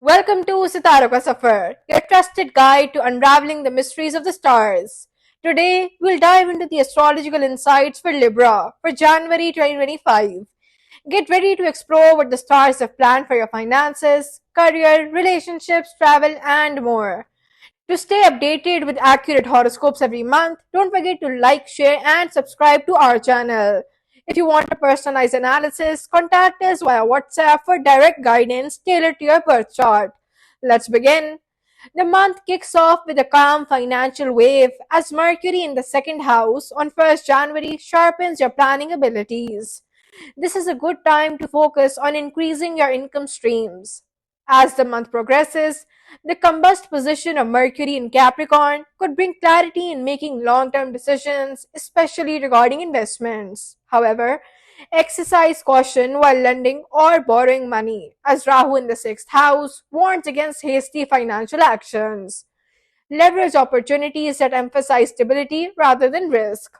Welcome to Sitaro Ka Safar, your trusted guide to unraveling the mysteries of the stars. Today, we'll dive into the astrological insights for Libra for January 2025. Get ready to explore what the stars have planned for your finances, career, relationships, travel, and more. To stay updated with accurate horoscopes every month, don't forget to like, share, and subscribe to our channel. If you want a personalized analysis, contact us via WhatsApp for direct guidance tailored to your birth chart. Let's begin. The month kicks off with a calm financial wave as Mercury in the second house on 1st January sharpens your planning abilities. This is a good time to focus on increasing your income streams. As the month progresses, the combust position of Mercury in Capricorn could bring clarity in making long term decisions, especially regarding investments. However, exercise caution while lending or borrowing money, as Rahu in the sixth house warns against hasty financial actions. Leverage opportunities that emphasize stability rather than risk.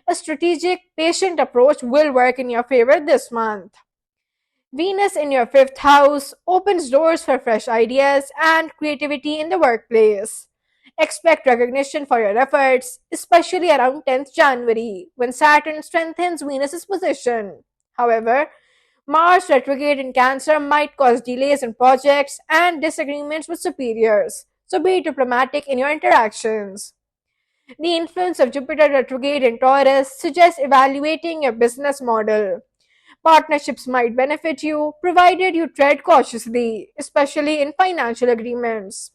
A strategic, patient approach will work in your favor this month. Venus in your fifth house opens doors for fresh ideas and creativity in the workplace. Expect recognition for your efforts, especially around 10th January, when Saturn strengthens Venus's position. However, Mars retrograde in Cancer might cause delays in projects and disagreements with superiors, so be diplomatic in your interactions. The influence of Jupiter retrograde in Taurus suggests evaluating your business model. Partnerships might benefit you, provided you tread cautiously, especially in financial agreements.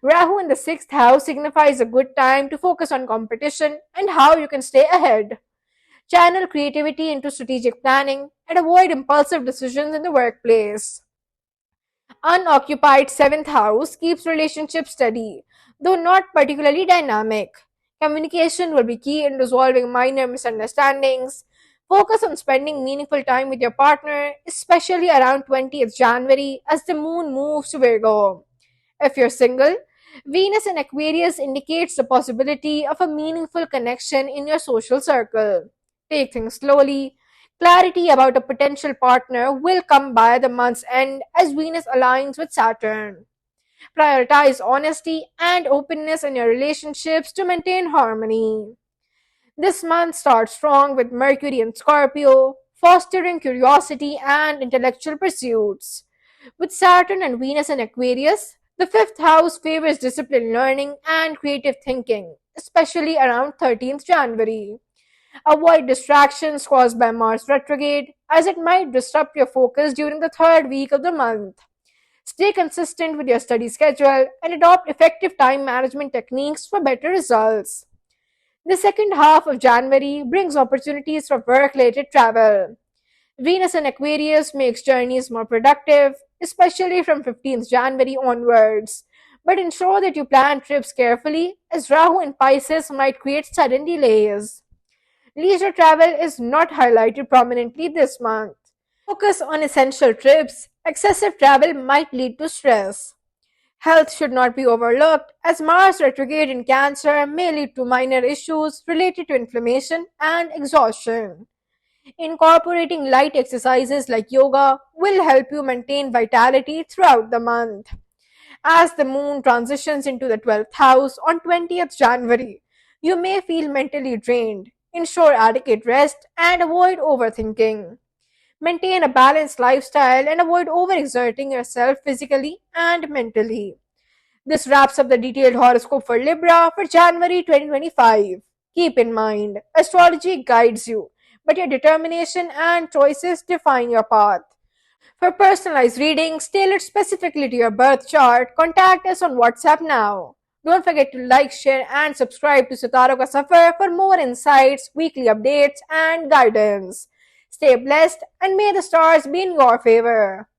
Rahu in the sixth house signifies a good time to focus on competition and how you can stay ahead. Channel creativity into strategic planning and avoid impulsive decisions in the workplace. Unoccupied seventh house keeps relationships steady, though not particularly dynamic. Communication will be key in resolving minor misunderstandings. Focus on spending meaningful time with your partner, especially around 20th January as the moon moves to Virgo. If you're single, Venus in Aquarius indicates the possibility of a meaningful connection in your social circle. Take things slowly. Clarity about a potential partner will come by the month's end as Venus aligns with Saturn. Prioritize honesty and openness in your relationships to maintain harmony. This month starts strong with Mercury in Scorpio, fostering curiosity and intellectual pursuits. With Saturn and Venus in Aquarius, the fifth house favors disciplined learning and creative thinking, especially around 13th January. Avoid distractions caused by Mars retrograde, as it might disrupt your focus during the third week of the month. Stay consistent with your study schedule and adopt effective time management techniques for better results. The second half of January brings opportunities for work related travel. Venus in Aquarius makes journeys more productive, especially from 15th January onwards. But ensure that you plan trips carefully, as Rahu in Pisces might create sudden delays. Leisure travel is not highlighted prominently this month. Focus on essential trips. Excessive travel might lead to stress. Health should not be overlooked, as Mars retrograde in Cancer may lead to minor issues related to inflammation and exhaustion. Incorporating light exercises like yoga will help you maintain vitality throughout the month. As the moon transitions into the 12th house on 20th January, you may feel mentally drained. Ensure adequate rest and avoid overthinking. Maintain a balanced lifestyle and avoid overexerting yourself physically and mentally. This wraps up the detailed horoscope for Libra for January 2025. Keep in mind, astrology guides you, but your determination and choices define your path. For personalized readings tailored specifically to your birth chart, contact us on WhatsApp now. Don't forget to like, share, and subscribe to Sitaro Ka Safar for more insights, weekly updates, and guidance. Stay blessed, and may the stars be in your favor.